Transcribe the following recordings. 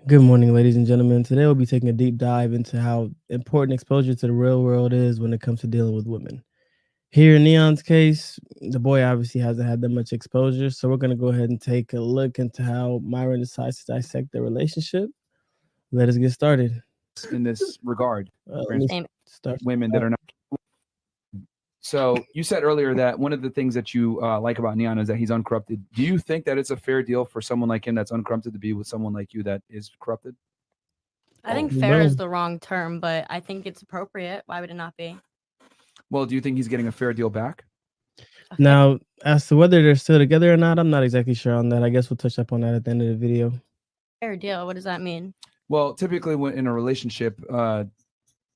Good morning, ladies and gentlemen. Today we'll be taking a deep dive into how important exposure to the real world is when it comes to dealing with women. Here in Neon's case, the boy obviously hasn't had that much exposure, so we're going to go ahead and take a look into how Myron decides to dissect their relationship. Let us get started. In this regard, Let me Same. start. women that are not. So you said earlier that one of the things that you like about Neon is that he's uncorrupted. Do you think that it's a fair deal for someone like him that's uncorrupted to be with someone like you that is corrupted? I think Oh, fair no. is the wrong term, but I think it's appropriate. Why would it not be? Well, do you think he's getting a fair deal back? A fair- Now, as to whether they're still together or not, I'm not exactly sure on that. I guess we'll touch up on that at the end of the video. fair deal. What does that mean? Well, typically when in a relationship,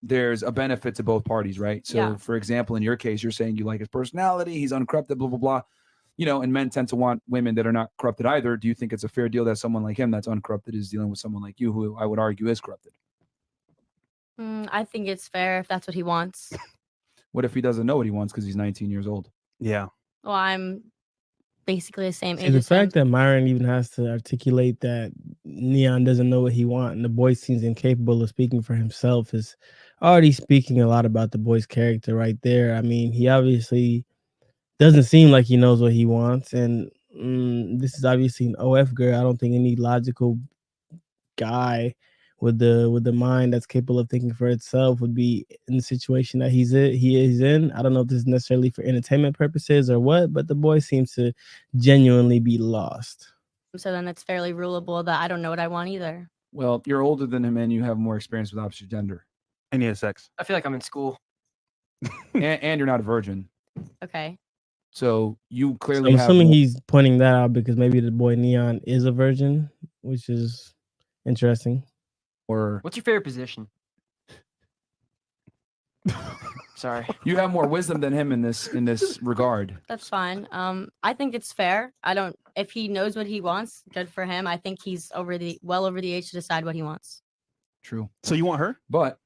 there's a benefit to both parties, right? So, Yeah. for example, in your case, you're saying you like his personality, he's uncorrupted, blah, blah, blah. You know, and men tend to want women that are not corrupted either. Do you think it's a fair deal that someone like him that's uncorrupted is dealing with someone like you, who I would argue is corrupted? I think it's fair if that's what he wants. What if he doesn't know what he wants because he's 19 years old? Yeah. Well, I'm basically the same See, age the as him. fact that Myron even has to articulate that Neon doesn't know what he wants and the boy seems incapable of speaking for himself is already speaking a lot about the boy's character right there. I mean, he obviously doesn't seem like he knows what he wants, and this is obviously an OF girl. I don't think any logical guy with the mind that's capable of thinking for itself would be in the situation that he is in. I don't know if this is necessarily for entertainment purposes or what, but the boy seems to genuinely be lost. So then it's fairly rulable that I don't know what I want either. Well, you're older than him and you have more experience with opposite gender. And he has sex. I feel like I'm in school. And you're not a virgin. Okay. So you So clearly I'm have assuming more- he's pointing that out because maybe the boy Neon is a virgin, which is interesting. or What's your favorite position? Sorry. you have more wisdom than him in this regard. That's fine. I think it's fair. If he knows what he wants, good for him. I think he's well over the age to decide what he wants. True. So you want her? But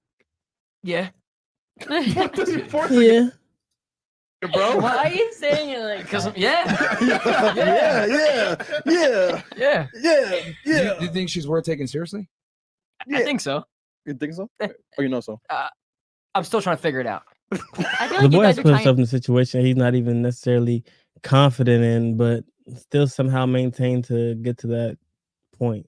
Yeah. Yeah. Bro? Why are you saying it like Because that? yeah. yeah. Yeah. do you think she's worth taking seriously? I think so. You think so? Or you know so? I'm still trying to figure it out. I feel The like you boy has guys are put trying. himself in a situation he's not even necessarily confident in, but still somehow maintained to get to that point.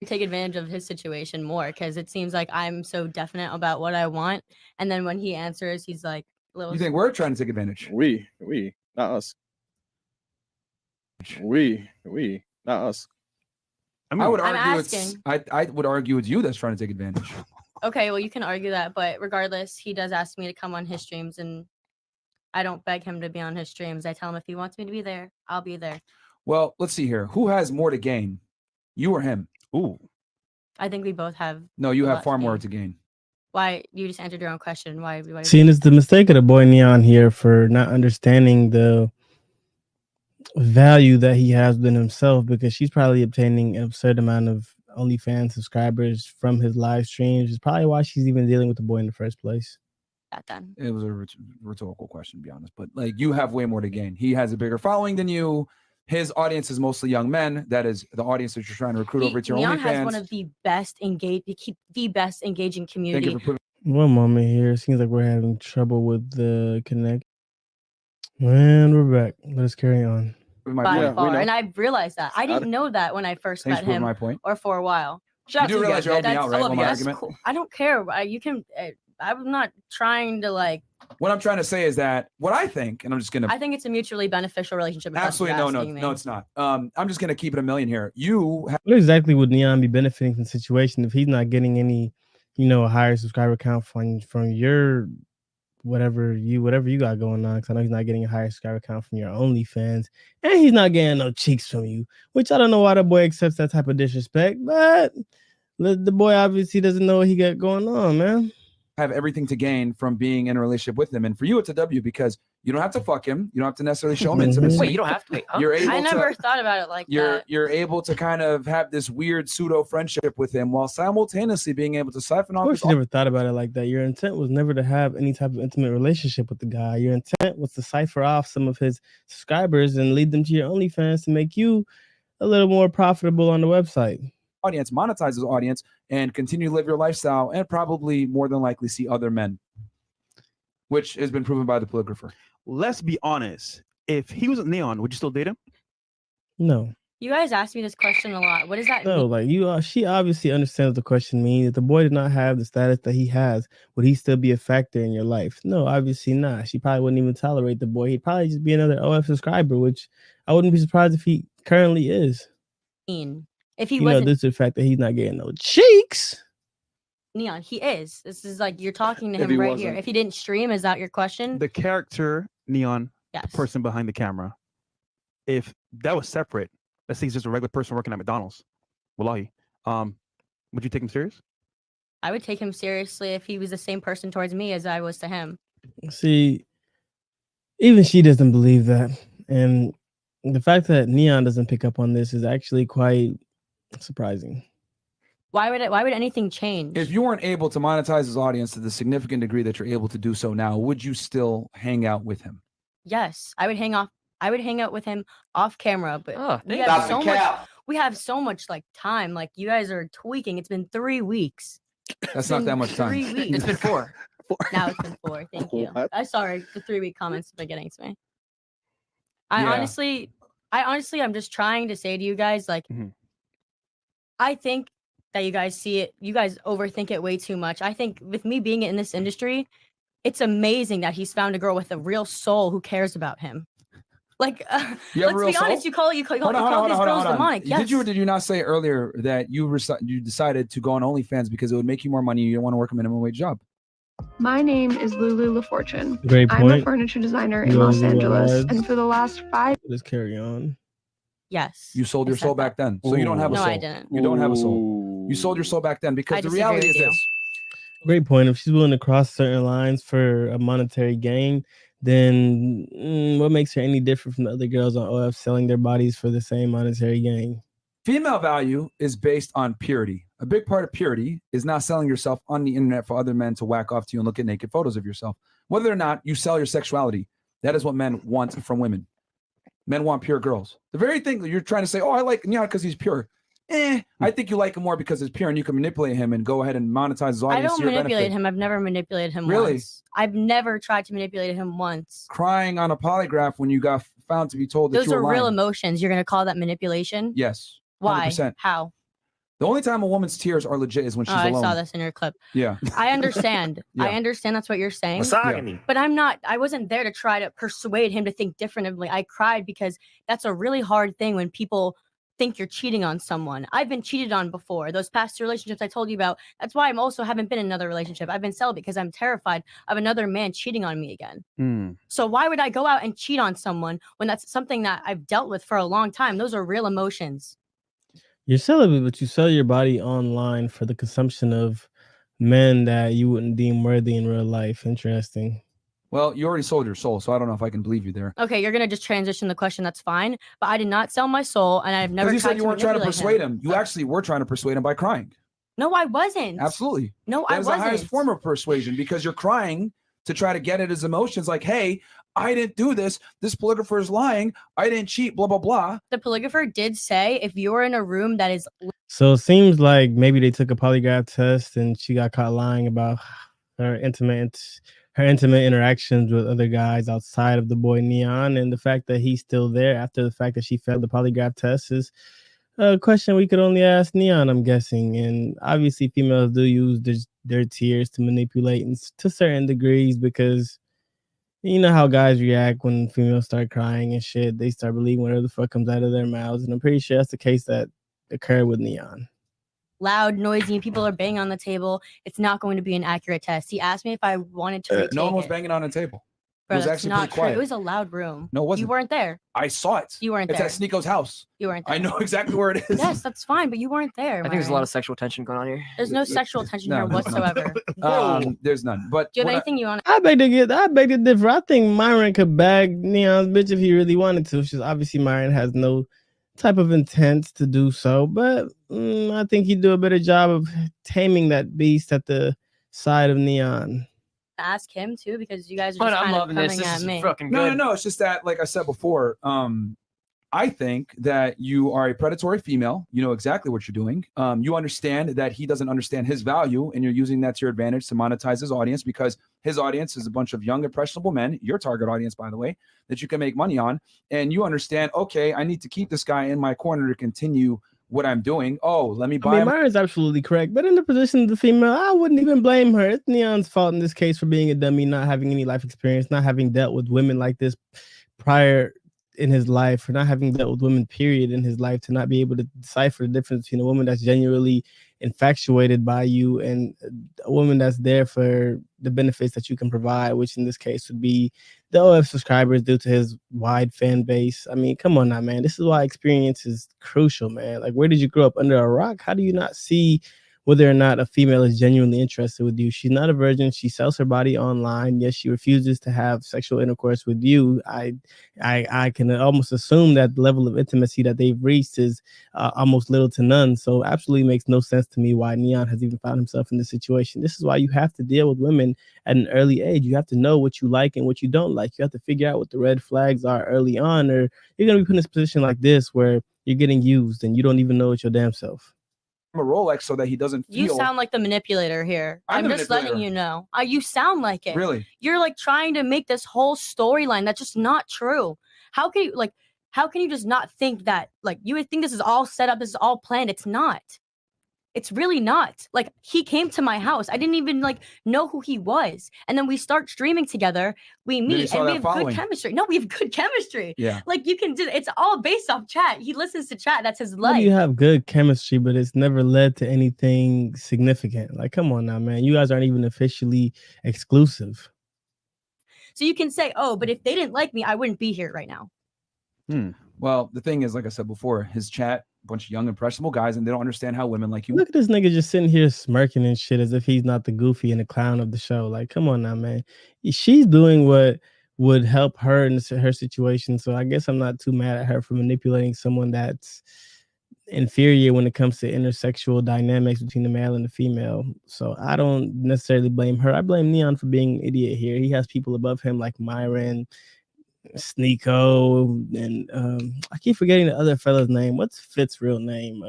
Take advantage of his situation more because it seems like I'm so definite about what I want, and then when he answers, he's like, "Little." You think we're trying to take advantage? We, not us. We, not us. I would I'm argue it's asking. I would argue it's you that's trying to take advantage. Okay, well, you can argue that, but regardless, he does ask me to come on his streams, and I don't beg him to be on his streams. I tell him if he wants me to be there, I'll be there. Well, let's see here. Who has more to gain? You or him? Ooh. I think we both have. No, you A have lot far to more gain. to gain. Why you just answered your own question? Why Seeing it's the mistake of the boy Neon here for not understanding the value that he has within himself, because she's probably obtaining an absurd amount of OnlyFans subscribers from his live streams. Is probably why she's even dealing with the boy in the first place. that then? It was a rhetorical question, to be honest. But like, you have way more to gain. He has a bigger following than you. His audience is mostly young men. That is the audience that you're trying to recruit over to your Neon OnlyFans. has one of the best engaging Thank community. you for putting One moment here. It seems like we're having trouble with the connect. And we're back. Let's carry on. my by point. we far, know. and I realized that. I didn't know that when I first Thanks met for proving him, my point. or for a while. Shout out You to do realize you're guys, helping me man. out, I right? love On you my guys. argument. Cool. I don't care. You can. I'm not trying to like. What I'm trying to say is that what I think, and I'm just gonna I think it's a mutually beneficial relationship. if that's what absolutely you're no, asking me. it's not. I'm just gonna keep it a million here. You have What exactly would Neon be benefiting from the situation if he's not getting any, a higher subscriber count from your whatever you got going on? Because I know he's not getting a higher subscriber count from your OnlyFans, and he's not getting no cheeks from you. Which I don't know why the boy accepts that type of disrespect, but the boy obviously doesn't know what he got going on, man. have everything to gain from being in a relationship with him, and for you, it's a W because you don't have to fuck him. You don't have to necessarily show him intimacy. Wait, you don't have to. Wait, huh? You're able I never to. thought about it like that. You're able to kind of have this weird pseudo friendship with him while simultaneously being able to siphon Of off course, his you never thought about it like that. Your intent was never to have any type of intimate relationship with the guy. Your intent was to cipher off some of his subscribers and lead them to your OnlyFans to make you a little more profitable on the website. audience, monetize his audience, and continue to live your lifestyle, and probably more than likely see other men, which has been proven by the polygrapher. Let's be honest. If he was Neon, would you still date him? No. You guys ask me this question a lot. What does that No, mean? like she obviously understands what the question means. If the boy did not have the status that he has, would he still be a factor in your life? No, obviously not. She probably wouldn't even tolerate the boy. He'd probably just be another OF subscriber, which I wouldn't be surprised if he currently is. If he You know, wasn't this is the fact that he's not getting no cheeks. Neon, he is. This is like you're talking to If him he right wasn't. here. If he didn't stream, is that your question? The character Neon, Yes. the person behind the camera. If that was separate, let's say he's just a regular person working at McDonald's. Wallahi. Would you take him serious? I would take him seriously if he was the same person towards me as I was to him. See, even she doesn't believe that. And the fact that Neon doesn't pick up on this is actually quite surprising. Why would anything change? If you weren't able to monetize his audience to the significant degree that you're able to do so now, would you still hang out with him? Yes, I would hang out with him off camera, but Oh, we thank have you. so much. We have so much like time. Like you guys are tweaking. It's been 3 weeks. That's not that much time. 3 weeks. It's been 4. Now it's been 4. Thank you. What? I'm sorry. The 3-week comments have been getting to me. I Yeah. honestly, I'm just trying to say to you guys, like, Mhm. I think that you guys see it. You guys overthink it way too much. I think with me being in this industry, it's amazing that he's found a girl with a real soul who cares about him. Like, You have let's a real be honest. soul? You call these girls demonic. Yes. Did you or did you not say earlier that you decided to go on OnlyFans because it would make you more money? You don't want to work a minimum wage job. My name is Lulu LaFortune. Great I'm a point. furniture designer in You Los know, Angeles, lives. and for the last 5 Let's carry on. Yes. You sold I your said soul that. back then, so you don't have a No, soul. I didn't. You don't have a soul. You sold your soul back then because I the disagree reality with is you. this. Great point. If she's willing to cross certain lines for a monetary gain, then what makes her any different from the other girls on OF selling their bodies for the same monetary gain? Female value is based on purity. A big part of purity is not selling yourself on the internet for other men to whack off to you and look at naked photos of yourself. Whether or not you sell your sexuality, that is what men want from women. Men want pure girls. The very thing that you're trying to say, oh, I like Neon because he's pure. I think you like him more because it's pure and you can manipulate him and go ahead and monetize his I audience. don't to your manipulate benefit. him. I've never manipulated him Really? once. I've never tried to manipulate him once. Crying on a polygraph when you got found to be told that Those you were are real lying. emotions. You're going to call that manipulation? Yes. Why? 100%. How? The only time a woman's tears are legit is when she's I alone. saw this in your clip. Yeah. I understand. Yeah. I understand that's what you're saying. Misogyny. But I wasn't there to try to persuade him to think differently. I cried because that's a really hard thing when people think you're cheating on someone. I've been cheated on before. Those past 2 relationships I told you about, that's why I'm also haven't been in another relationship. I've been celibate because I'm terrified of another man cheating on me again. So why would I go out and cheat on someone when that's something that I've dealt with for a long time? Those are real emotions. You're celibate, but you sell your body online for the consumption of men that you wouldn't deem worthy in real life. Interesting. Well, you already sold your soul, so I don't know if I can believe you there. Okay, you're gonna just transition the question. That's fine, but I did not sell my soul, and I've never. Because you tried said you weren't trying to manipulate persuade him. You actually were trying to persuade him by crying. No, I wasn't. Absolutely. No, That I is the highest wasn't. form of persuasion because you're crying to try to get at his emotions. Like, hey, I didn't do this. This polygrapher is lying. I didn't cheat. Blah blah blah. The polygrapher did say if you're in a room that is So it seems like maybe they took a polygraph test and she got caught lying about her intimate interactions with other guys outside of the boy Neon, and the fact that he's still there after the fact that she failed the polygraph test is a question we could only ask Neon, I'm guessing. And obviously females do use their tears to manipulate to certain degrees, because you know how guys react when females start crying and shit. They start believing whatever the fuck comes out of their mouths, and I'm pretty sure that's the case that occurred with Neon. loud, noisy, and people are banging on the table, it's not going to be an accurate test. He asked me if I wanted to retake No one was it. banging on the table. Bro, it was that's actually not pretty true. quiet. It was a loud room. No, it wasn't. You weren't there. I saw it. You weren't It's there. at Sneeko's house. You weren't there. I know exactly where it is. Yes, that's fine, but you weren't there. I think there's a lot Myron. of sexual tension going on here. There's no sexual tension No, here there's none. whatsoever. There's none. But Do you have what anything you want? I beg to differ. I think Myron could bag Neon's bitch if he really wanted to. She's obviously Myron has no type of intent to do so, but I think he'd do a better job of taming that beast at the side of Neon. Ask him too, because you guys are But just I'm kind of loving coming this. This at is me. fucking No, good. no. It's just that, like I said before, I I think that you are a predatory female. You know exactly what you're doing. You understand that he doesn't understand his value, and you're using that to your advantage to monetize his audience, because his audience is a bunch of young, impressionable men, your target audience, by the way, that you can make money on. And you understand, okay, I need to keep this guy in my corner to continue what I'm doing. Oh, let me buy I mean, him. Myron's absolutely correct, but in the position of the female, I wouldn't even blame her. It's Neon's fault in this case for being a dummy, not having any life experience, not having dealt with women like this prior in his life, for not having dealt with women, period, in his life, to not be able to decipher the difference between a woman that's genuinely infatuated by you and a woman that's there for the benefits that you can provide, which in this case would be the OF subscribers due to his wide fan base. I mean, come on now, man. This is why experience is crucial, man. Like, where did you grow up? Under a rock? How do you not see whether or not a female is genuinely interested with you? She's not a virgin. She sells her body online. Yes, she refuses to have sexual intercourse with you. I can almost assume that the level of intimacy that they've reached is almost little to none. So absolutely makes no sense to me why Neon has even found himself in this situation. This is why you have to deal with women at an early age. You have to know what you like and what you don't like. You have to figure out what the red flags are early on, or you're going to be put in a position like this where you're getting used and you don't even know it's your damn self. A Rolex so that he doesn't feel. You sound like the manipulator here. I'm just letting you know. You sound like it. Really? You're like trying to make this whole storyline that's just not true. How can you just not think that, like, you would think this is all set up, this is all planned? It's not. It's really not. Like, he came to my house. I didn't even know who he was. And then we start streaming together. We meet and we have good chemistry. No, we have good chemistry. Yeah. Like, you can do it's all based off chat. He listens to chat. That's his How life. do you have good chemistry, but it's never led to anything significant? Like, come on now, man. You guys aren't even officially exclusive. So you can say, oh, but if they didn't like me, I wouldn't be here right now. Well, the thing is, like I said before, his chat, a bunch of young, impressionable guys, and they don't understand how women like you. Look at this nigga just sitting here smirking and shit as if he's not the goofy and the clown of the show. Like, come on now, man. She's doing what would help her in her situation. So I guess I'm not too mad at her for manipulating someone that's inferior when it comes to intersexual dynamics between the male and the female. So I don't necessarily blame her. I blame Neon for being an idiot here. He has people above him like Myron, Sneeko, and I keep forgetting the other fella's name. What's Fit's real name?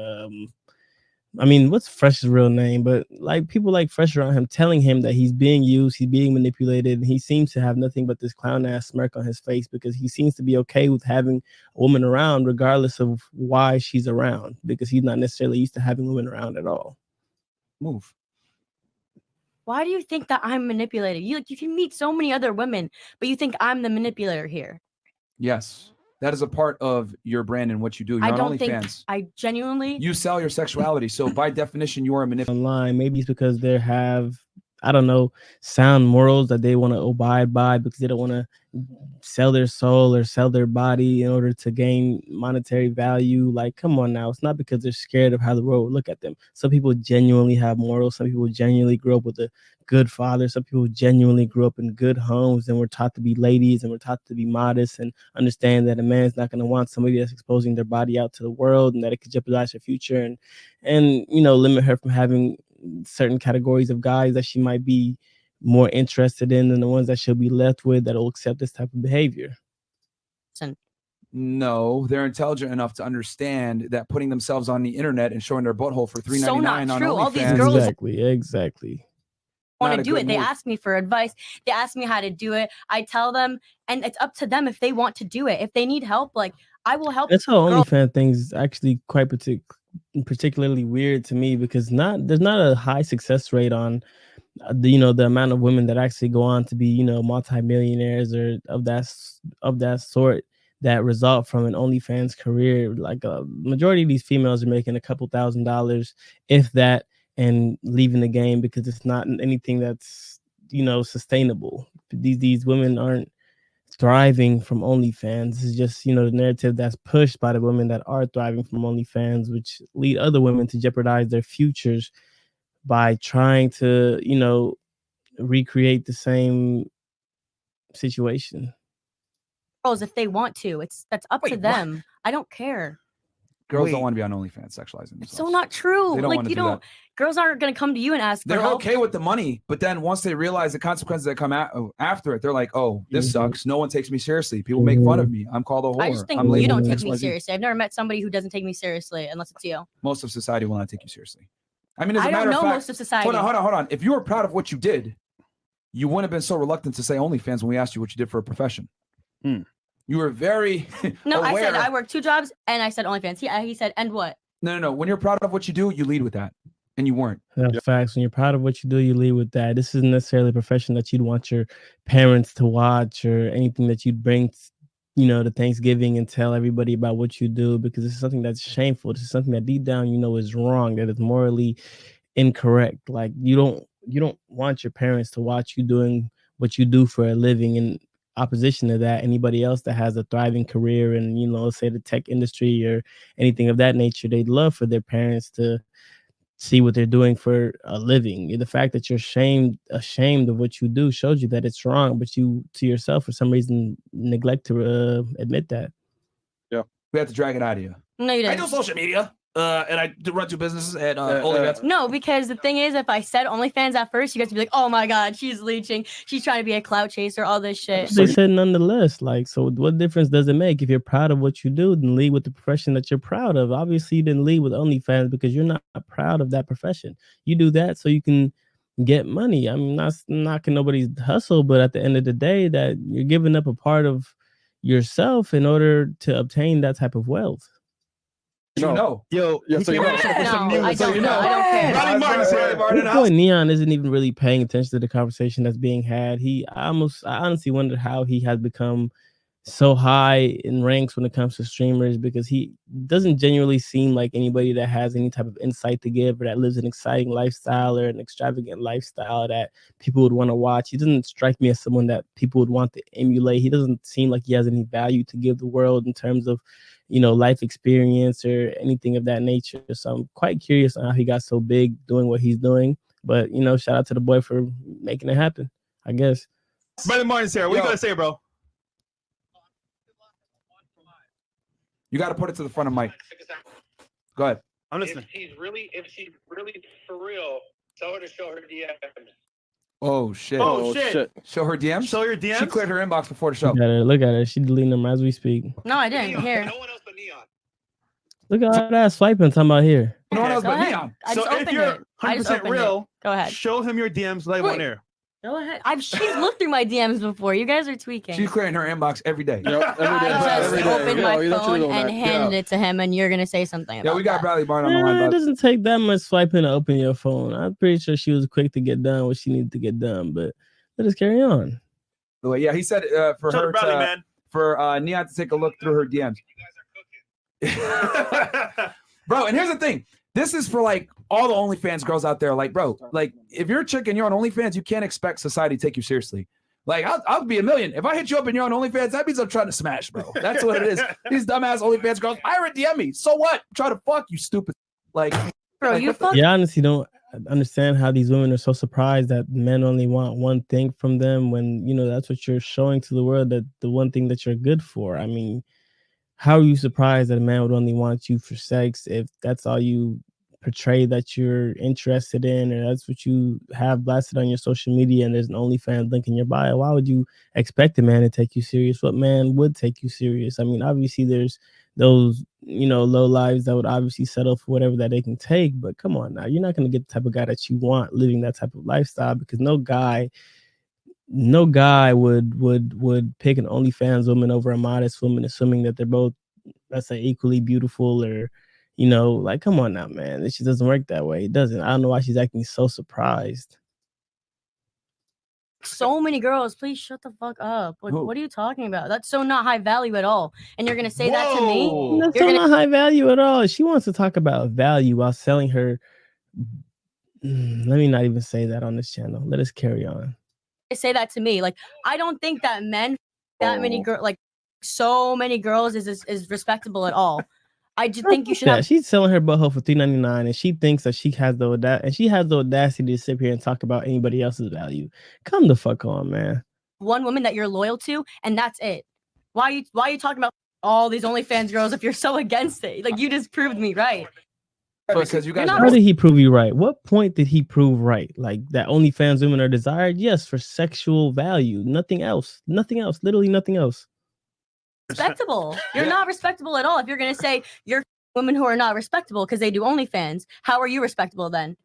I mean, what's Fresh's real name? But like, people like Fresh around him telling him that he's being used, he's being manipulated, and he seems to have nothing but this clown ass smirk on his face, because he seems to be okay with having a woman around regardless of why she's around, because he's not necessarily used to having women around at all. Move. Why do you think that I'm manipulated? You can meet so many other women, but you think I'm the manipulator here. Yes. That is a part of your brand and what you do. You're I on don't think OnlyFans. I genuinely. You sell your sexuality. So by definition, you are a manipulator. Online, maybe it's because they have, I don't know, sound morals that they want to abide by, because they don't want to sell their soul or sell their body in order to gain monetary value. Like, come on now. It's not because they're scared of how the world will look at them. Some people genuinely have morals. Some people genuinely grew up with a good father. Some people genuinely grew up in good homes and were taught to be ladies and were taught to be modest and understand that a man's not going to want somebody that's exposing their body out to the world, and that it could jeopardize her future and limit her from having certain categories of guys that she might be more interested in than the ones that she'll be left with that will accept this type of behavior. No, they're intelligent enough to understand that putting themselves on the internet and showing their butthole for $3.99 So not on true. All these OnlyFans. girls Exactly. want Not to a do good it. They move. ask me for advice. They ask me how to do it. I tell them, and it's up to them if they want to do it. If they need help, like, I will help. That's how OnlyFans thing is actually quite particularly weird to me, because there's not a high success rate on the amount of women that actually go on to be multimillionaires or of that sort that result from an OnlyFans career. Like, a majority of these females are making a couple $1,000s, if that, and leaving the game because it's not anything that's sustainable. These women aren't thriving from OnlyFans. This is just the narrative that's pushed by the women that are thriving from OnlyFans, which lead other women to jeopardize their futures by trying to recreate the same situation. Girls, if they want to, that's up to them. I don't care. Girls don't Wait. want to be on OnlyFans sexualizing themselves. It's so not true. They don't like wanna you do don't. that. Girls aren't gonna come to you and ask for They're help. okay with the money, but then once they realize the consequences that come after it, they're like, "Oh, this sucks. No one takes me seriously. People make fun of me. I'm called a whore. I just think I'm you labeled don't take me XYZ." seriously. I've never met somebody who doesn't take me seriously unless it's you. Most of society will not take you seriously. I mean, as a I matter don't of know fact, most of society. hold on. If you were proud of what you did, you wouldn't have been so reluctant to say OnlyFans when we asked you what you did for a profession. You were very No, I said aware. I work 2 jobs and I said OnlyFans. He said, and what? No. When you're proud of what you do, you lead with that, and you weren't. That's facts. When you're proud of what you do, you lead with that. This isn't necessarily a profession that you'd want your parents to watch or anything that you'd bring, to Thanksgiving and tell everybody about what you do, because this is something that's shameful. This is something that deep down is wrong, that is morally incorrect. Like you don't want your parents to watch you doing what you do for a living. In opposition to that, anybody else that has a thriving career in, say the tech industry or anything of that nature, they'd love for their parents to see what they're doing for a living. The fact that you're ashamed of what you do shows you that it's wrong, but you to yourself for some reason neglect to admit that. Yeah, we have to drag it out of you. No, you I didn't. do social media, and I run 2 businesses at OnlyFans. No, because the thing is, if I said OnlyFans at first, you guys would be like, "Oh my God, she's leeching. She's trying to be a clout chaser, all this shit." They said nonetheless. Like, so what difference does it make? If you're proud of what you do, then lead with the profession that you're proud of. Obviously, you didn't lead with OnlyFans because you're not proud of that profession. You do that so you can get money. I'm not knocking nobody's hustle, but at the end of the day, that you're giving up a part of yourself in order to obtain that type of wealth. Yo, so you know. I don't know. I don't care. Ronnie Martin's here. This boy Neon isn't even really paying attention to the conversation that's being had. I honestly wonder how he has become so high in ranks when it comes to streamers, because he doesn't genuinely seem like anybody that has any type of insight to give or that lives an exciting lifestyle or an extravagant lifestyle that people would want to watch. He doesn't strike me as someone that people would want to emulate. He doesn't seem like he has any value to give the world in terms of, life experience or anything of that nature. So I'm quite curious on how he got so big doing what he's doing. But, shout out to the boy for making it happen, I guess. Brother Martin's here. What you gonna say, bro? You got to put it to the front of Mike. Go ahead. I'm listening. If she's really for real, tell her to show her DMs. Oh shit. Show her DMs. Show your DMs. She cleared her inbox before the show. Look at her. She deleting them as we speak. No, I didn't. Here. No one else but Neon. Look at all that swiping talking about here. No one else Go but ahead. Neon. I So just if opened you're it. I just 100% opened real, it. Go ahead. show him your DMs live on air. Go ahead. She's looked through my DMs before. You guys are tweaking. She's clearing her inbox every day. I just opened my phone and handed it to him, and you're gonna say something about Yeah, we got that. Bradley Barn on the line. It Bud. doesn't take that much swiping to open your phone. I'm pretty sure she was quick to get done what she needed to get done, but let us carry on. Yeah, he said for Show her the Bradley, man. for Neon to take a look through her DMs. Bro, and here's the thing. This is for like all the OnlyFans girls out there. Like, bro, like if you're a chick and you're on OnlyFans, you can't expect society to take you seriously. Like, I'll be a million. If I hit you up and you're on OnlyFans, that means I'm trying to smash, bro. That's what it is. These dumbass OnlyFans girls, Ira DM me. So what? I'm trying to fuck you, stupid. Like, Bro, you fuck. Yeah, I honestly don't understand how these women are so surprised that men only want one thing from them when, that's what you're showing to the world, that the one thing that you're good for. I mean, how are you surprised that a man would only want you for sex if that's all you portray that you're interested in, or that's what you have blasted on your social media and there's an OnlyFans link in your bio? Why would you expect a man to take you serious? What man would take you serious? I mean, obviously there's those, low lives that would obviously settle for whatever that they can take, but come on now, you're not going to get the type of guy that you want living that type of lifestyle, because no guy would pick an OnlyFans woman over a modest woman, assuming that they're both, let's say, equally beautiful, or like, come on now, man. It just doesn't work that way. It doesn't. I don't know why she's acting so surprised. So many girls, please shut the fuck up. Like, what are you talking about? That's so not high value at all. And you're gonna say that to me? That's You're not high value at all. She wants to talk about value while selling her. Let me not even say that on this channel. Let us carry on. Say that to me. Like, I don't think that men, that many girls, like so many girls is respectable at all. I just think you should Yeah, have. she's selling her butthole for $3.99, and she thinks that she has the audacity to sit here and talk about anybody else's value. Come the fuck on, man. One woman that you're loyal to, and that's it. Why are you talking about all these OnlyFans girls if you're so against it? Like, you just proved me right. Because you guys You're are not How did he prove you right? What point did he prove right? Like that OnlyFans women are desired? Yes, for sexual value. Nothing else. Nothing else. Literally nothing else. respectable. You're not respectable at all. If you're gonna say you're women who are not respectable because they do OnlyFans, how are you respectable then?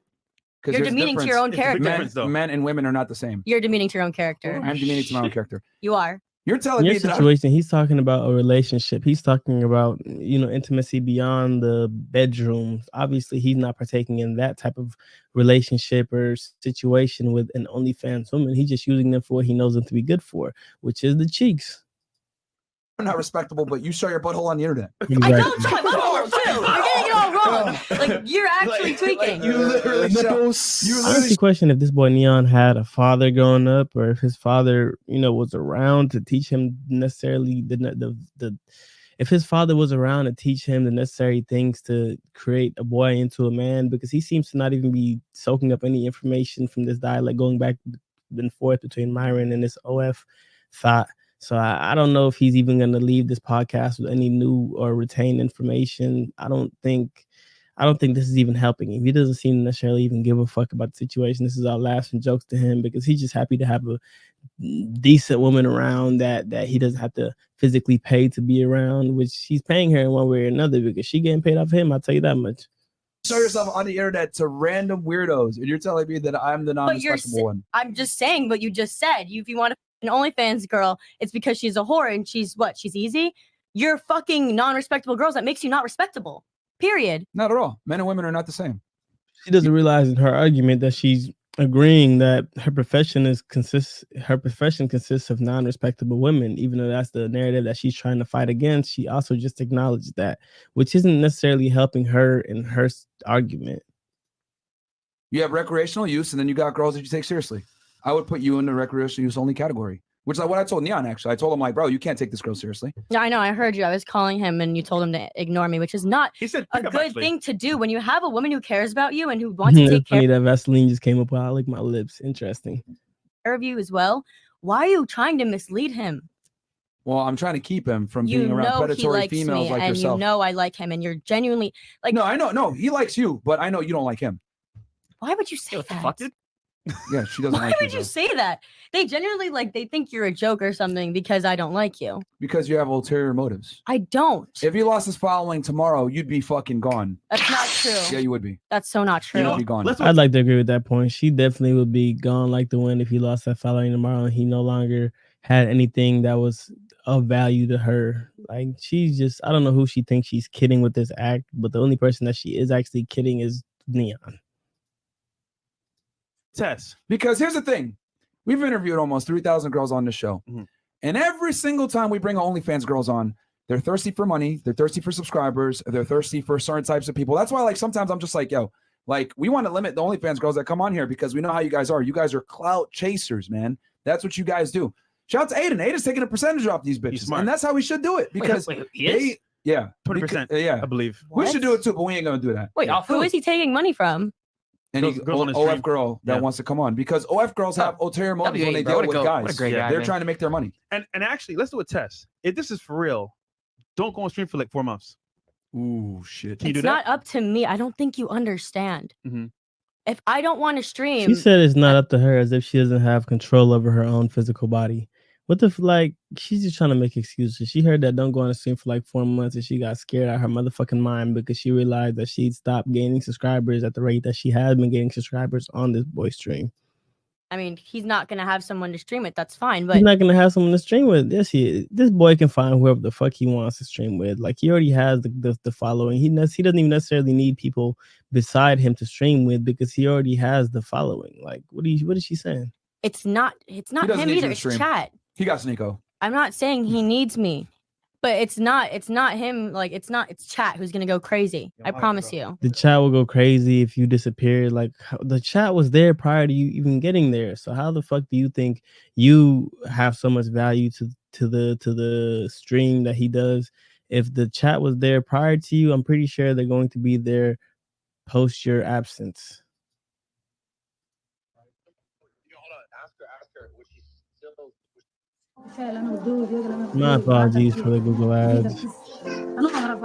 You're there's demeaning to your difference. own It's a big character. difference, though. Men and women are not the same. You're demeaning to your own character. I'm demeaning to my own character. You are. You're telling In your me that situation, he's talking about a relationship. He's talking about, intimacy beyond the bedroom. Obviously, he's not partaking in that type of relationship or situation with an OnlyFans woman. He's just using them for what he knows them to be good for, which is the cheeks. I'm not respectable, but you show your butthole on the internet. I don't show my butthole too. You're getting it all wrong. Like, you're actually tweaking. You literally I honestly question if this boy Neon had a father growing up, or if his father, was around to teach him necessarily if his father was around to teach him the necessary things to create a boy into a man, because he seems to not even be soaking up any information from this dialect, going back and forth between Myron and this OF thought. So I don't know if he's even going to leave this podcast with any new or retained information. I don't think this is even helping him. He doesn't seem to necessarily even give a fuck about the situation. This is all laughs and jokes to him because he's just happy to have a decent woman around that he doesn't have to physically pay to be around, which he's paying her in one way or another because she getting paid off him. I'll tell you that much. Show yourself on the internet to random weirdos, and you're telling me that I'm the non-respectable one. I'm just saying what you just said. If you want to an OnlyFans girl, it's because she's a whore and she's easy. You're fucking non-respectable girls. That makes you not respectable. Period. Not at all. Men and women are not the same. She doesn't realize in her argument that she's agreeing that her profession consists of non-respectable women, even though that's the narrative that she's trying to fight against. She also just acknowledged that, which isn't necessarily helping her in her argument. You have recreational use, and then you got girls that you take seriously. I would put you in the recreational use only category, which is like what I told Neon, actually. I told him, like, bro, you can't take this girl seriously. Yeah, I know. I heard you. I was calling him and you told him to ignore me, which is not a good actually. thing to do when you have a woman who cares about you and who wants to take It's funny that Vaseline just came up while I lick my lips. Interesting. care of you as well. Why are you trying to mislead him? Well, I'm trying to keep him from You being around know he predatory likes females me, like and yourself. you know I like him, and you're genuinely like. No, I know. No, he likes you, but I know you don't like him. Why would you say What the that? fuck, dude? Yeah, she doesn't Why like would you. you say that? They genuinely they think you're a joke or something because I don't like you. Because you have ulterior motives. I don't. If you lost his following tomorrow, you'd be fucking gone. That's not true. Yeah, you would be. That's so not true. You'd be gone. I'd like to agree with that point. She definitely would be gone like the wind if he lost that following tomorrow and he no longer had anything that was of value to her. Like, she's just, I don't know who she thinks she's kidding with this act, but the only person that she is actually kidding is Neon. Tess. Because here's the thing. We've interviewed almost 3,000 girls on this show. Mm-hmm. And every single time we bring OnlyFans girls on, they're thirsty for money. They're thirsty for subscribers. They're thirsty for certain types of people. That's why, like, sometimes I'm just like, yo, like, we want to limit the OnlyFans girls that come on here because we know how you guys are. You guys are clout chasers, man. That's what you guys do. Shout out to Aiden. Aiden's taking a percentage off these bitches. And that's how we should do it. Because he is? yeah. 20%, yeah. I believe. We should do it too, but we ain't going to do that. Wait, who is he taking money from? Any Girls on the OF stream. girl that wants to come on, because OF girls have ulterior motives when they deal with guys. They're trying to make their money. And actually, let's do a test. If this is for real, don't go on stream for like 4 months. Ooh, shit. Can you do It's that? not up to me. I don't think you understand. Mhm. If I don't want to stream, She said it's not up to her, as if she doesn't have control over her own physical body. What the like? She's just trying to make excuses. She heard that don't go on the stream for like 4 months, and she got scared out of her motherfucking mind because she realized that she'd stop gaining subscribers at the rate that she had been getting subscribers on this boy stream. I mean, he's not gonna have someone to stream it. That's fine, but He's not gonna have someone to stream with. This boy can find whoever the fuck he wants to stream with. Like, he already has the following. He doesn't even necessarily need people beside him to stream with because he already has the following. Like, what is she saying? it's not He doesn't him need you either. to It's stream. chat. He got Sneeko. I'm not saying he needs me, but it's not him. Like, it's chat who's gonna go crazy. I promise you. The chat will go crazy if you disappear. Like, the chat was there prior to you even getting there. So how the fuck do you think you have so much value to the stream that he does? If the chat was there prior to you, I'm pretty sure they're going to be there post your absence. My apologies for the Google ads. She's still gonna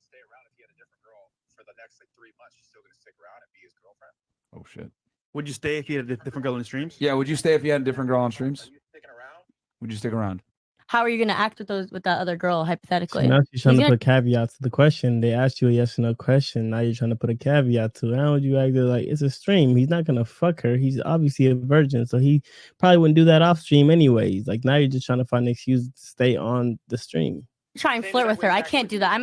stay around if he had a different girl for the next like 3 months. She's still gonna stick around and be his girlfriend. Oh shit. Would you stay if you had a different girl in the streams? Yeah, would you stay if you had a different girl on streams? Are you sticking around? Would you stick around? How are you gonna act with that other girl So hypothetically? now she's trying He's to gonna- put caveats to the question. They asked you a yes or no question. Now you're trying to put a caveat to it. How would you act like it's a stream? He's not gonna fuck her. He's obviously a virgin, so he probably wouldn't do that off stream anyways. Like now you're just trying to find an excuse to stay on the stream. Try and flirt with her. I can't do that. I'm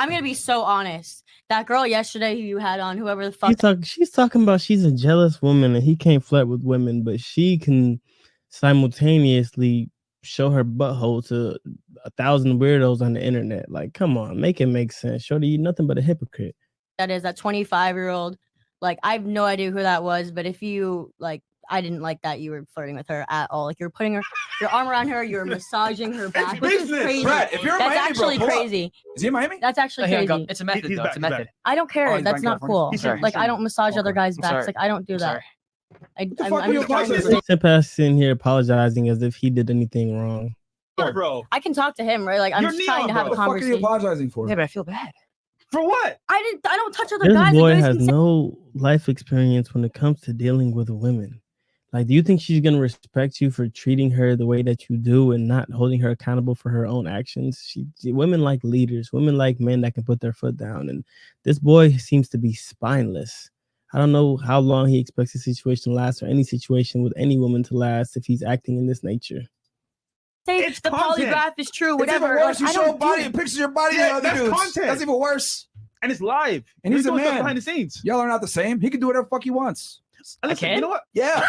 gonna be so honest. That girl yesterday who you had on, whoever the fuck. She's talking about she's a jealous woman and he can't flirt with women, but she can simultaneously show her butthole to 1,000 weirdos on the internet. Like, come on, make it make sense. Shorty, you nothing but a hypocrite. That is that 25-year-old. Like, I have no idea who that was, but if you like, I didn't like that you were flirting with her at all. Like, you're putting your arm around her, you're massaging her back, which is crazy. Brett, if you're in That's Miami, actually bro, pull up. crazy. Is he in Miami? That's actually Hang on, crazy. it's a method, He's though. back, It's a he's method. back. I don't care. Oh, he's back That's in not California? cool. He's sorry, Like, he's I don't massage other guys' I'm backs. sorry. Like, I don't do I'm that. sorry. I'm fuck are you just trying to apologizing? say- Simp in here apologizing as if he did anything wrong. Bro. I can talk to him, right? Like, I'm You're just trying to Neon, have a What the fuck are you conversation. apologizing for? Yeah, but I feel bad. For what? I don't touch other This guys. boy Like, has no life experience when it comes to dealing with women. Like, do you think she's gonna respect you for treating her the way that you do and not holding her accountable for her own actions? Women like leaders. Women like men that can put their foot down. And this boy seems to be spineless. I don't know how long he expects the situation to last or any situation with any woman to last if he's acting in this nature. say It's the content. polygraph is true, It's whatever. even worse. Like, You I show don't body do- and pictures of your body Yeah, to other that's dudes. content. That's even worse. And it's live. And You're he's a doing stuff man. behind the scenes. Y'all are not the same. He can do whatever the fuck he wants. Listen, can? you know what? Yeah.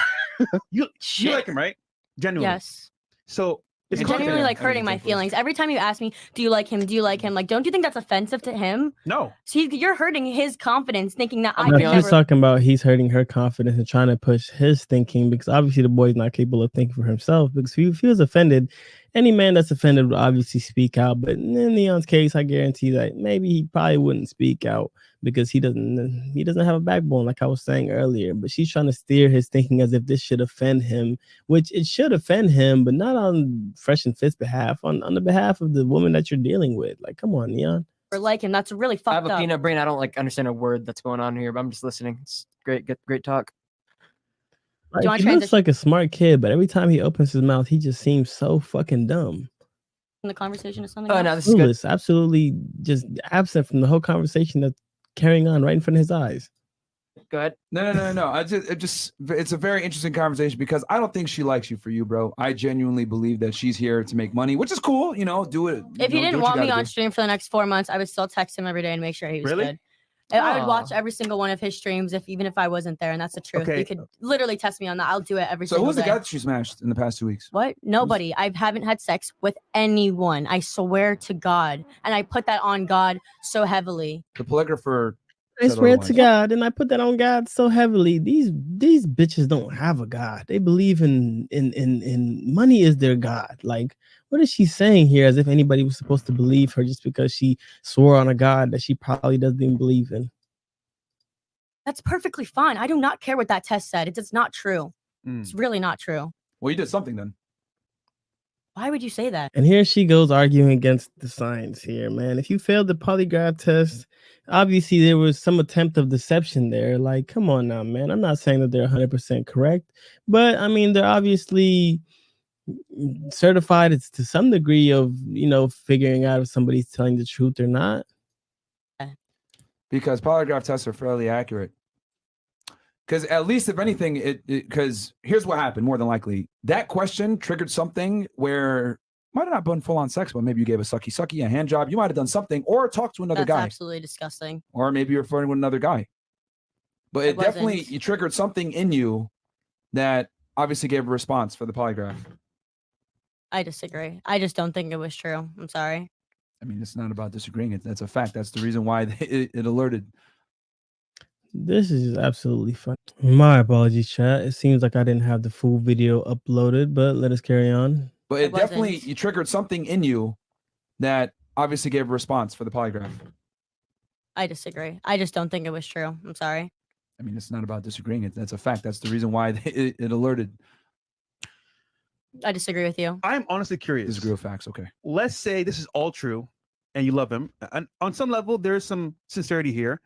You Shit. like him, right? Genuinely. Yes. So it's It's Genuinely content. like hurting my feelings. Every time you ask me, do you like him? Do you like him? Like, don't you think that's offensive to him? No. See, you're hurting his confidence thinking that I No, could she's never. talking about he's hurting her confidence and trying to push his thinking because obviously the boy's not capable of thinking for himself. Because if he feels offended, any man that's offended would obviously speak out. But in Leon's case, I guarantee that maybe he probably wouldn't speak out because he doesn't have a backbone, like I was saying earlier. But she's trying to steer his thinking as if this should offend him, which it should offend him, but not on Fresh and Fit's behalf, on the behalf of the woman that you're dealing with. Like, come on, Leon. Or like him. That's really I have fucked a up. peanut brain. I don't like understand a word that's going on here, but I'm just listening. It's great talk. Do you Like, want he looks transition like a smart kid, but every time he opens his mouth, he just seems so fucking dumb. in the conversation or something? Oh, else? no, this is good. Clueless, absolutely just absent from the whole conversation that's carrying on right in front of his eyes. Go ahead. No. It's a very interesting conversation because I don't think she likes you for you, bro. I genuinely believe that she's here to make money, which is cool. You know, do it. If he do didn't what want you me gotta on do. stream for the next 4 months, I would still text him every day and make sure he was Really? good. And I would watch Aw. every single one of his streams, even if I wasn't there, and that's the truth. Okay. You could literally test me on that. I'll do it every So single who's the day. guy that she smashed in the past 2 weeks? What? Nobody. I haven't had sex with anyone. I swear to God, and I put that on God so heavily. The polygrapher. I said swear otherwise. to God, and I put that on God so heavily. These bitches don't have a God. They believe in money is their God. Like, what is she saying here? As if anybody was supposed to believe her just because she swore on a God that she probably doesn't even believe in. That's perfectly fine. I do not care what that test said. It's not true. Mm. It's really not true. Well, you did something then. Why would you say that? And here she goes arguing against the science here, man. If you failed the polygraph test, obviously there was some attempt of deception there. Like, come on now, man. I'm not saying that they're 100% correct, but I mean, they're obviously certified it's to some degree of, figuring out if somebody's telling the truth or not. Because polygraph tests are fairly accurate. Because at least, if anything, because here's what happened. More than likely, that question triggered something where might have not been full on sex, but maybe you gave a sucky, a hand job. You might have done something, or talked to another That's guy, absolutely disgusting. or maybe you're flirting with another guy. But it definitely you triggered something in you that obviously gave a response for the polygraph. I disagree. I just don't think it was true. I'm sorry. I mean, it's not about disagreeing. That's a fact. That's the reason why it alerted. This is just absolutely fun. My apologies, chat. It seems like I didn't have the full video uploaded, but let us carry on. But it definitely you triggered something in you that obviously gave a response for the polygraph. I disagree. I just don't think it was true. I'm sorry. I mean, it's not about disagreeing. That's a fact. That's the reason why it alerted. I disagree with you. I'm honestly curious. Disagree with facts. Okay. Let's say this is all true, and you love him, and on some level, there's some sincerity here.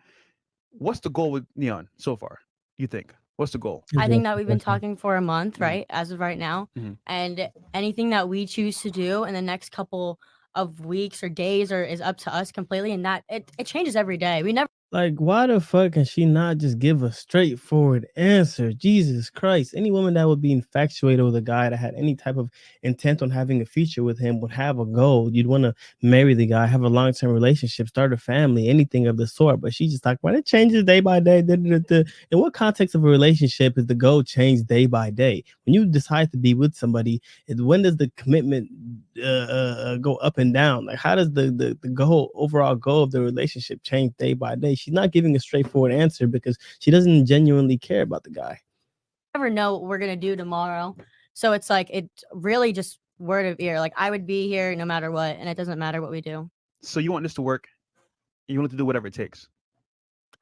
What's the goal with Neon so far? You think? What's the goal? I think that we've been talking for a month, right? As of right now. Mhm. And anything that we choose to do in the next couple of weeks or days is up to us completely. And that it changes every day. We never Like, why the fuck can she not just give a straightforward answer? Jesus Christ. Any woman that would be infatuated with a guy that had any type of intent on having a future with him would have a goal. You'd want to marry the guy, have a long-term relationship, start a family, anything of the sort. But she just talked about it changes day by day. In what context of a relationship is the goal changed day by day? When you decide to be with somebody, when does the commitment go up and down? Like, how does the overall goal of the relationship change day by day? She's not giving a straightforward answer because she doesn't genuinely care about the guy. never know what we're gonna do tomorrow. So it's like it's really just word of ear. Like I would be here no matter what, and it doesn't matter what we do. So you want this to work? You want to do whatever it takes.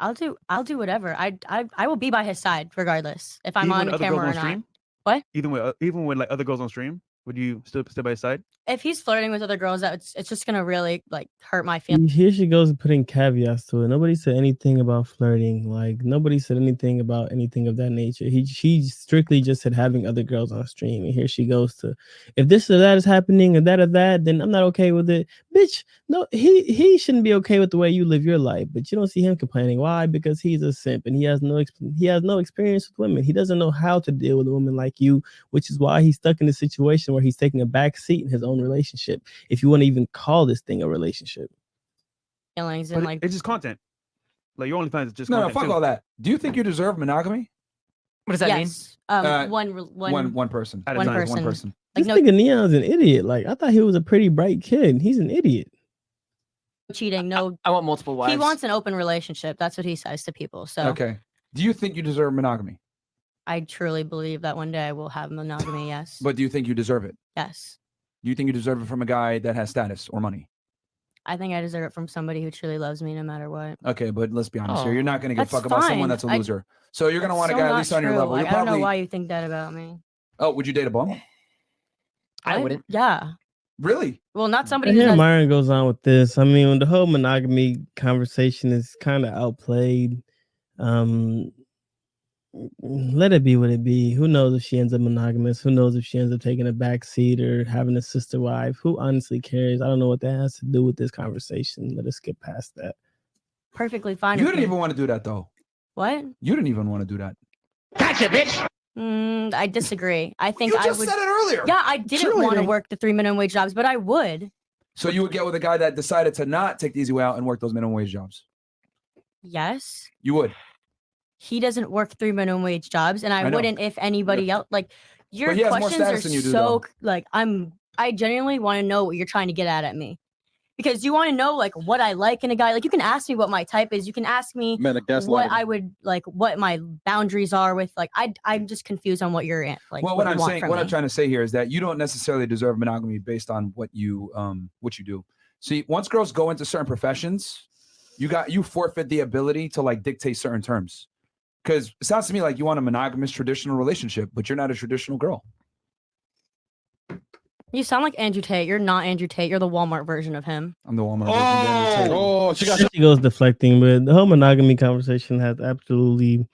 I'll do whatever. I will be by his side regardless if I'm Even on with the other camera girls or on not. stream? What? Even with like other girls on stream, would you still stay by his side? If he's flirting with other girls, it's just gonna really like hurt my feelings. Here she goes putting caveats to it. Nobody said anything about flirting. Like, nobody said anything about anything of that nature. She strictly just said having other girls on stream. And here she goes to, if this or that is happening or that, then I'm not okay with it. Bitch, no, he shouldn't be okay with the way you live your life. But you don't see him complaining. Why? Because he's a simp and he has no experience with women. He doesn't know how to deal with a woman like you, which is why he's stuck in a situation where he's taking a back seat in his own relationship. If you want to even call this thing a relationship. Feelings But and like it's just content. Like your OnlyFans is just No, content. fuck too. all that. Do you think you deserve monogamy? What does that mean? yes, One one person. At a one time. person. One person. Like This no nigga Neon's an idiot. Like, I thought he was a pretty bright kid. He's an idiot. cheating, no. I want multiple wives. He wants an open relationship. That's what he says to people. So Okay. Do you think you deserve monogamy? I truly believe that one day I will have monogamy. Yes. But do you think you deserve it? Yes. Do you think you deserve it from a guy that has status or money? I think I deserve it from somebody who truly loves me no matter what. Okay, but let's be honest here. You're not going to give a That's fuck about someone fine. that's a loser. So you're going to want a So guy at not least on your true. level. Like, You're I don't know probably. why you think that about me. Oh, would you date a bum? I What? wouldn't. Yeah. Really? Well, not somebody And who here has Myron goes on with this. I mean, when the whole monogamy conversation is kind of outplayed. Let it be what it be. Who knows if she ends up monogamous? Who knows if she ends up taking a back seat or having a sister wife? Who honestly cares? I don't know what that has to do with this conversation. Let us skip past that. perfectly fine. You with didn't me. even want to do that though. What? You didn't even want to do that. I disagree. I think You I just would. said it earlier. Yeah, I didn't want to Cheerleading. work the 3 minimum wage jobs, but I would. So you would get with a guy that decided to not take the easy way out and work those minimum wage jobs. Yes. You would. He doesn't work 3 minimum wage jobs, and I I know. wouldn't if anybody else. Like your But he has more questions are status than you do, so though. like I genuinely want to know what you're trying to get at me. Because you want to know like what I like in a guy. Like you can ask me what my type is. You can ask me Man, like that's what I would like, what my boundaries are with. Like I'm just confused on what you're in. Like Well, what you I'm want saying, from what I'm me. trying to say here is that you don't necessarily deserve monogamy based on what you do. See, once girls go into certain professions, you forfeit the ability to like dictate certain terms. Because it sounds to me like you want a monogamous traditional relationship, but you're not a traditional girl. You sound like Andrew Tate. You're not Andrew Tate. You're the Walmart version of him. I'm the Walmart. Oh, she got She goes deflecting, but the whole monogamy conversation has absolutely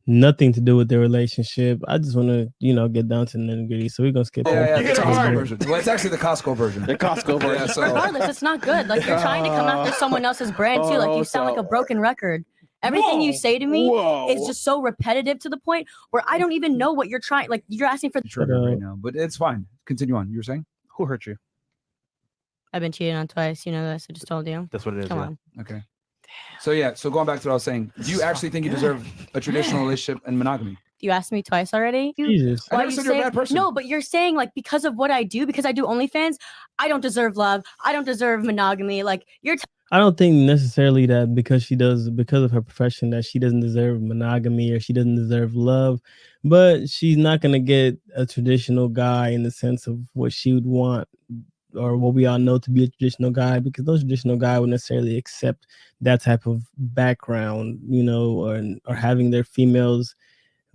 nothing to do with their relationship. I just want to, get down to the nitty gritty. So we're gonna skip. Yeah, that. the Costco version. Well, it's actually the Costco version. the Costco version. Yeah, so Regardless, it's not good. Like you're trying to come after someone else's brand too. Like you sound like a broken record. Everything you say to me is just so repetitive to the point where I don't even know what you're trying. Like you're asking for. triggered right now, but it's fine. Continue on. You were saying? Who hurt you? I've been cheated on twice. You know this. I just told you. That's what it is. Come yeah. on. Okay. So going back to what I was saying, do you actually think you deserve a traditional relationship and monogamy? You asked me twice already. Jesus. I Why never are you said you're a saying- bad person. No, but you're saying like because of what I do, because I do OnlyFans, I don't deserve love. I don't deserve monogamy. Like you're. I don't think necessarily that because of her profession that she doesn't deserve monogamy or she doesn't deserve love, but she's not gonna get a traditional guy in the sense of what she would want or what we all know to be a traditional guy, because no traditional guy would necessarily accept that type of background, or having their females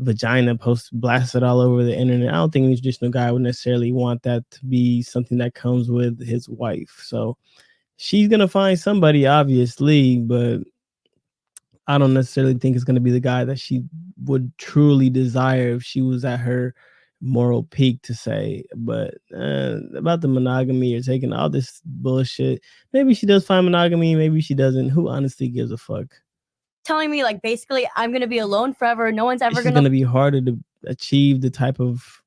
vagina blasted all over the internet. I don't think any traditional guy would necessarily want that to be something that comes with his wife. So she's gonna find somebody, obviously, but I don't necessarily think it's gonna be the guy that she would truly desire if she was at her moral peak to say. But about the monogamy or taking all this bullshit, maybe she does find monogamy, maybe she doesn't. Who honestly gives a fuck? Telling me like basically I'm gonna be alone forever. No one's ever It's gonna be harder to achieve the type of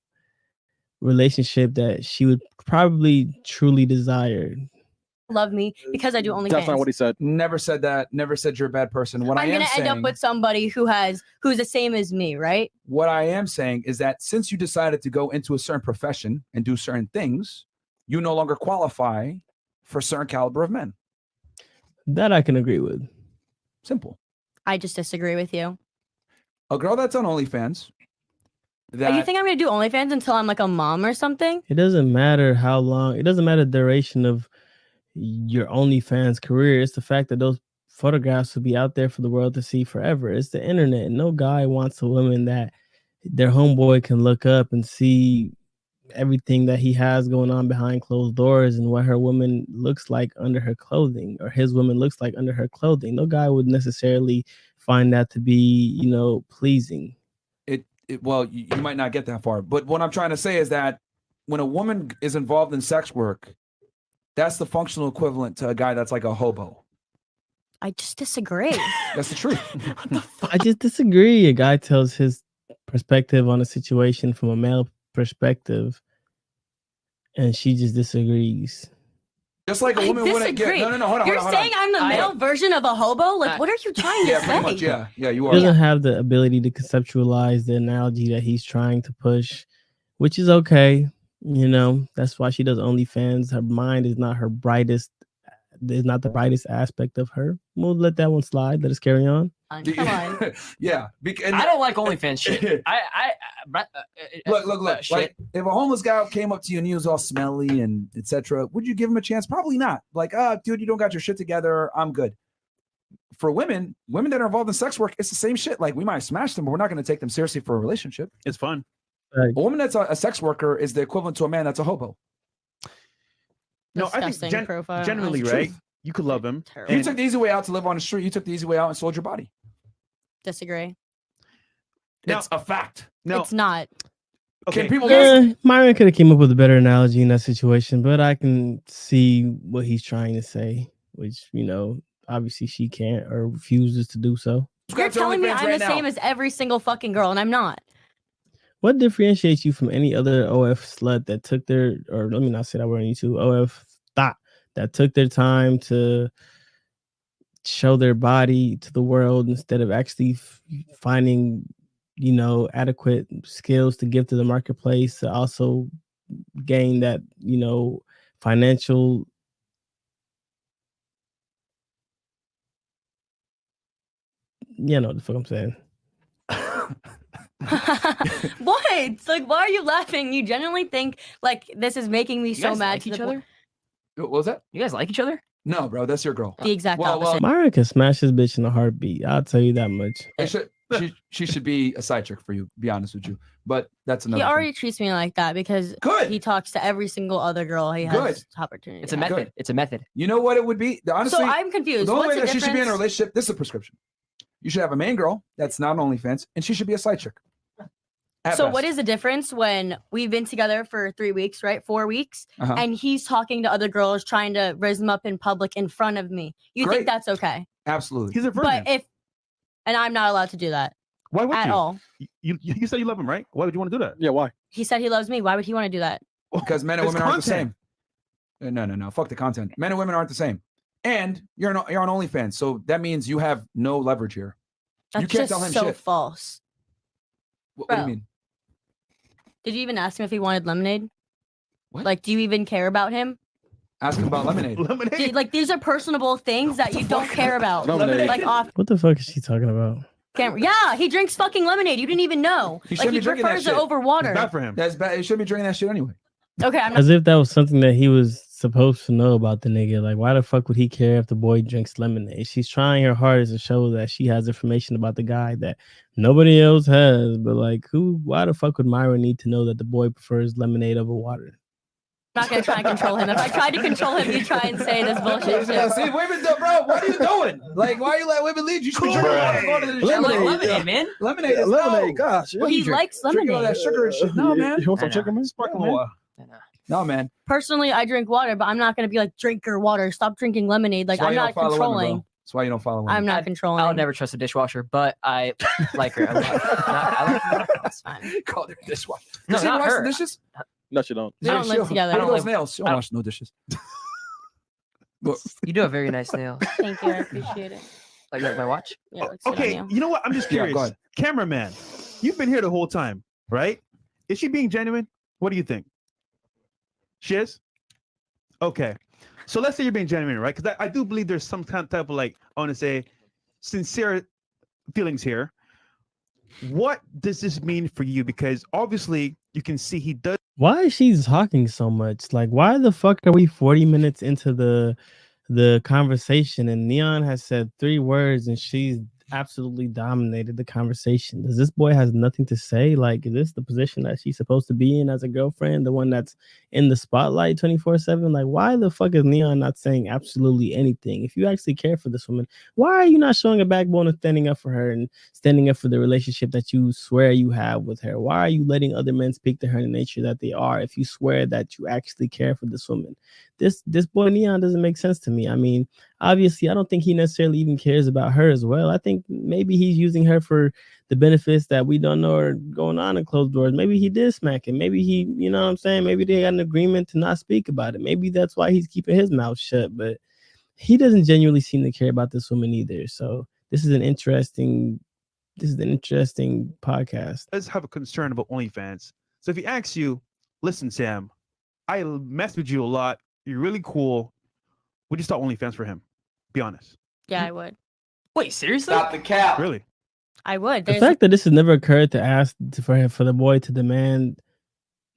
relationship that she would probably truly desire. love me because I do OnlyFans. That's not what he said. Never said that. Never said you're a bad person. What I'm I am gonna saying, end up with somebody who's the same as me, right? what I am saying is that since you decided to go into a certain profession and do certain things, you no longer qualify for a certain caliber of men. That I can agree with. Simple. I just disagree with you. A girl that's on OnlyFans. You think I'm gonna do OnlyFans until I'm like a mom or something? It doesn't matter how long. It doesn't matter the duration of your OnlyFans career. It's the fact that those photographs will be out there for the world to see forever. It's the internet. No guy wants a woman that their homeboy can look up and see everything that he has going on behind closed doors and what her woman looks like under her clothing, or his woman looks like under her clothing. No guy would necessarily find that to be, pleasing. Well, you might not get that far, but what I'm trying to say is that when a woman is involved in sex work, that's the functional equivalent to a guy that's like a hobo. I just disagree. That's the truth. I just disagree. A guy tells his perspective on a situation from a male perspective, and she just disagrees. Just like a woman wouldn't get. No, hold on. You're saying I'm the male version of a hobo? Like, what are you trying to say? Pretty much. Yeah, you are. He doesn't have the ability to conceptualize the analogy that he's trying to push, which is okay. That's why she does OnlyFans. Her mind is not her brightest. Is not the brightest aspect of her. We'll let that one slide. Let us carry on. Come on. Yeah. I don't like OnlyFans shit. Look. Shit. Like, if a homeless guy came up to you and he was all smelly and etc., would you give him a chance? Probably not. Like, dude, you don't got your shit together. I'm good. For women that are involved in sex work, it's the same shit. Like, we might smash them, but we're not going to take them seriously for a relationship. It's fun. A woman that's a sex worker is the equivalent to a man that's a hobo. No, I think generally, right? You could love him. You took the easy way out to live on the street. You took the easy way out and sold your body. Disagree. It's a fact. No, it's not. Okay, people. Myron could have came up with a better analogy in that situation, but I can see what he's trying to say, which obviously she can't or refuses to do so. You're telling me I'm the same as every single fucking girl, and I'm not. What differentiates you from any other OF slut that took their, or let me not say that word on YouTube, OF thought that took their time to show their body to the world instead of actually finding, adequate skills to give to the marketplace to also gain that, financial. What the fuck I'm saying. What? It's like, why are you laughing? You genuinely think like this is making me so mad like each other? What was that? You guys like each other? No, bro, that's your girl. The exact opposite. Myra can smash his bitch in a heartbeat. I'll tell you that much. She should be a side chick for you, be honest with you. But that's another He already treats me like that because he talks to every single other girl he has opportunity. It's a method. Good. It's a method. You know what it would be? Honestly, so I'm confused. The only What's way the that she should be in a difference? relationship, this is a prescription. You should have a main girl that's not on OnlyFans, and she should be a side chick. So what is the difference when we've been together for 3 weeks, right? 4 weeks, and he's talking to other girls, trying to raise them up in public in front of me? You think that's okay? Absolutely. He's a virgin. But and I'm not allowed to do that. Why would at you? all? You said you love him, right? Why would you want to do that? Yeah, why? He said he loves me. Why would he want to do that? Because men and It's women aren't the content. same. No. Fuck the content. Men and women aren't the same. And you're on OnlyFans, so that means you have no leverage here. That's you can't just tell him so shit. false. What do you mean? Did you even ask him if he wanted lemonade? What? Like, do you even care about him? Ask him about lemonade. Like, these are personable things that you don't care about. Lemonade. Like off What the fuck is she talking about? camera. Yeah, he drinks fucking lemonade. You didn't even know. He Like, shouldn't he be drinking that prefers it shit. over water. It's bad for him. That's bad. You shouldn't be drinking that shit anyway. Okay, I'm not. As if that was something that he was supposed to know about the nigga? Like, why the fuck would he care if the boy drinks lemonade? She's trying her hardest to show that she has information about the guy that nobody else has. But like, why the fuck would Myra need to know that the boy prefers lemonade over water? I'm not gonna try and control him. If I tried to control him, you try and say this bullshit shit. See, women, bro, what are you doing? Like, why are you letting women lead? You should be drinking water, going to the gym. Lemonade, man. Lemonade is Lemonade, gosh. Well, he likes drinking all that lemonade. sugar and shit. No, man. You want some I know. chicken, man? Sparkling water. No, man. Personally, I drink water, but I'm not gonna be like, drink your water. Stop drinking lemonade. Like, That's why I'm you don't not follow women, controlling. bro. That's why you don't follow women. I'm not controlling. I'll never trust a dishwasher, but I like her. I like her. That's fine. Call her dishwasher. No, Does she not wash her. the dishes? No, she don't. We don't live together. I don't live- live nails. She don't wash no dishes. You do have very nice nails. Thank you. I appreciate it. Like my watch. Yeah, let's sit Okay, on you know what? I'm just Yeah, go curious. ahead. Cameraman, you've been here the whole time, right? Is she being genuine? What do you think? She is? Okay. So let's say you're being genuine, right? Because I do believe there's some kind of type of like, I want to say, sincere feelings here. What does this mean for you? Because obviously you can see he does. Why is she talking so much? Like, why the fuck are we 40 minutes into the conversation and Neon has said 3 words and she's absolutely dominated the conversation? Does this boy has nothing to say? Like, is this the position that she's supposed to be in as a girlfriend, the one that's in the spotlight 24/7? Like, why the fuck is Neon not saying absolutely anything? If you actually care for this woman, why are you not showing a backbone and standing up for her and standing up for the relationship that you swear you have with her? Why are you letting other men speak to her in the nature that they are if you swear that you actually care for this woman? This boy Neon doesn't make sense to me. I mean, obviously, I don't think he necessarily even cares about her as well. I think maybe he's using her for the benefits that we don't know are going on in closed doors. Maybe he did smack it. Maybe he, you know what I'm saying? Maybe they got an agreement to not speak about it. Maybe that's why he's keeping his mouth shut. But he doesn't genuinely seem to care about this woman either. So this is an interesting podcast. Does have a concern about OnlyFans. So if he asks you, listen, Sam, I mess with you a lot. You're really cool. Would you start OnlyFans for him? Be honest. Yeah, I would. Wait, seriously? Stop the cap. Really? I would. The There's fact that this has never occurred to ask for the boy to demand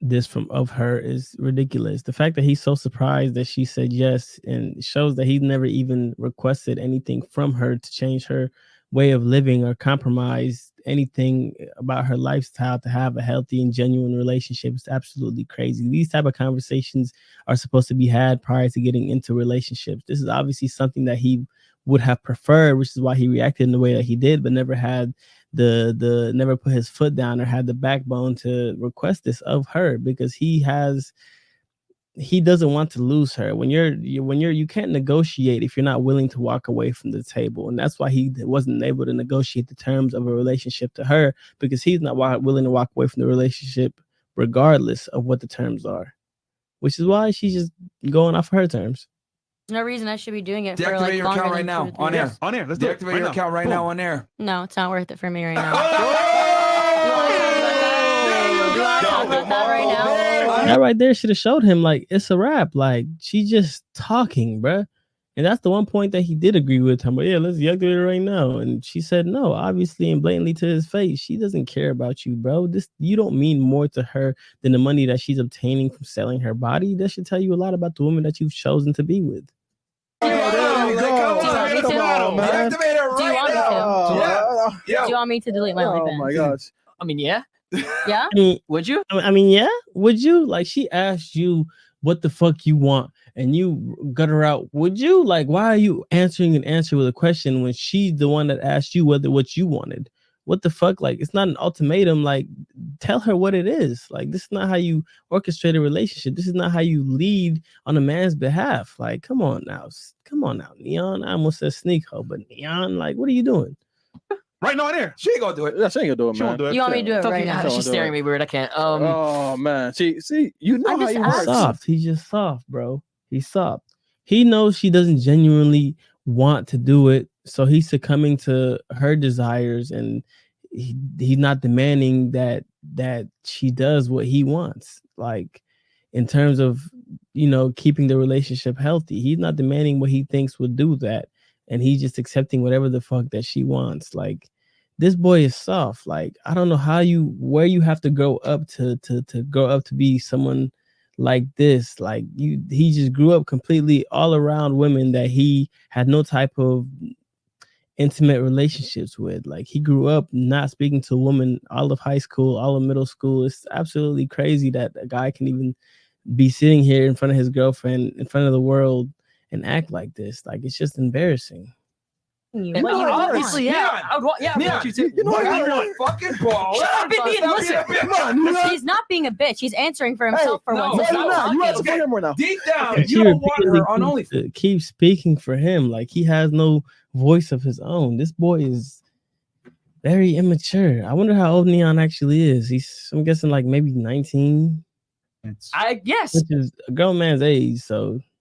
this of her is ridiculous. The fact that he's so surprised that she said yes and shows that he's never even requested anything from her to change her way of living or compromise anything about her lifestyle to have a healthy and genuine relationship is absolutely crazy. These type of conversations are supposed to be had prior to getting into relationships. This is obviously something that he would have preferred, which is why he reacted in the way that he did, but never had the never put his foot down or had the backbone to request this of her, because he doesn't want to lose her. You can't negotiate if you're not willing to walk away from the table. And that's why he wasn't able to negotiate the terms of a relationship to her, because he's not willing to walk away from the relationship regardless of what the terms are, which is why she's just going off her terms. no reason I should be doing it for Deactivate like your longer account than right now 2 to 3 on years. air. On air. Let's do it. Deactivate your account right now on air. No, it's not worth it for me right now. You wanna talk about that right now? That right there should have showed him like it's a wrap. Like she's just talking, bruh. And that's the one point that he did agree with him. But yeah, let's deactivate it right now. And she said no, obviously and blatantly to his face. She doesn't care about you, bro. You don't mean more to her than the money that she's obtaining from selling her body. That should tell you a lot about the woman that you've chosen to be with. Do you want me to delete my OnlyFans? Oh my gosh. I mean, yeah. Yeah? Would you? I mean, yeah. Would you? Like, she asked you what the fuck you want, and you gut her out. Would you? Like, why are you answering an answer with a question when she's the one that asked you what you wanted? What the fuck? Like, it's not an ultimatum. Like, tell her what it is. Like, this is not how you orchestrate a relationship. This is not how you lead on a man's behalf. Like, come on now, Neon. I almost said sneak hoe, but Neon, like, what are you doing? Right now on air. She ain't gonna do it. Yeah, she ain't gonna do it, She won't man. do it. You want me to do it Fuck right you. now? Don't She's do staring it. at me weird. I can't. Oh man, see, you know I'm how just he asking. works. Soft. He's just soft, bro. He's soft. He knows she doesn't genuinely want to do it, so he's succumbing to her desires, and he's not demanding that she does what he wants. Like, in terms of, keeping the relationship healthy, he's not demanding what he thinks would do that, and he's just accepting whatever the fuck that she wants. Like, this boy is soft. Like, I don't know where you have to grow up to grow up to be someone like this. Like he just grew up completely all around women that he had no type of intimate relationships with. Like he grew up not speaking to a woman all of high school, all of middle school. It's absolutely crazy that a guy can even be sitting here in front of his girlfriend, in front of the world, and act like this. Like it's just embarrassing. Obviously, yeah. I would want, yeah. Neon, What you say? you want fucking balls. Shut up, listen. Come on, He's not being a bitch. He's answering for himself for no, once. no, He's you not have to talking. put him more now. Deep down, And you don't want her on OnlyFans. Keep speaking for him. Like he has no voice of his own. This boy is very immature. I wonder how old Neon actually is. I'm guessing like maybe 19, Yes. which is a grown man's age. So